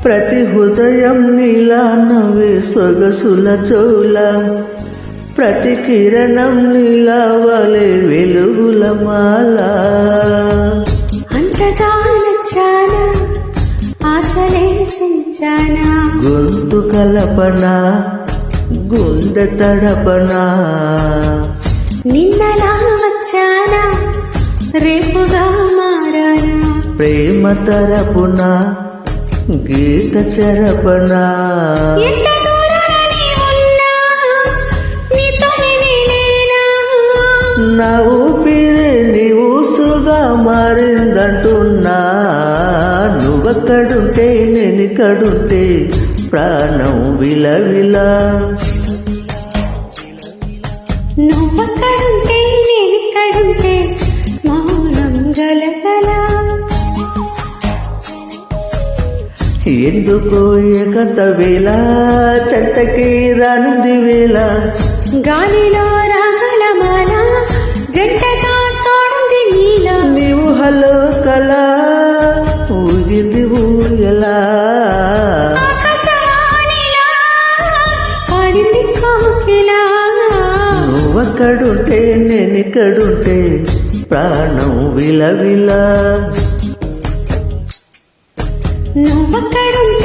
ప్రతి హృదయం నీలా నవ్వే సొగసుల చోల, ప్రతి కిరణం నీలా వలె వెలుగుల మాల. అంతగా నచ్చానా ఆశలే పెంచానా, గొంతు కలపన గుండె తడపన, నిన్నలా వచ్చానా రేపుగా మారానా, ప్రేమ తరపున గీత చెరపన. ఎంత దూరాన నీ ఉన్నా నీతోనే నేనేనా, నా ఊపిరి నీ ఊసుగా మారిందంటున్నా. నువ్వక్కడుంటే నేనిక్కడుంటే ప్రాణం విలవిలా. నువ్వక్కడుంటే నేనిక్కడుంటే మౌనం గలగల. ఎందుకో ఏకంత వేళ చెంతకి రానుంది వేళ, గాలిలో రాగల మాల జంటగా తోడుంది నీలా. నీవు హలో కళ ఊగింది ఊయలా. ఆకాశవాణిలా పాడింది కోకిలా. నువ్వక్కడుంటే నేనిక్కడుంటే ప్రాణం విలవిలా. నువ్వక్కడుంటే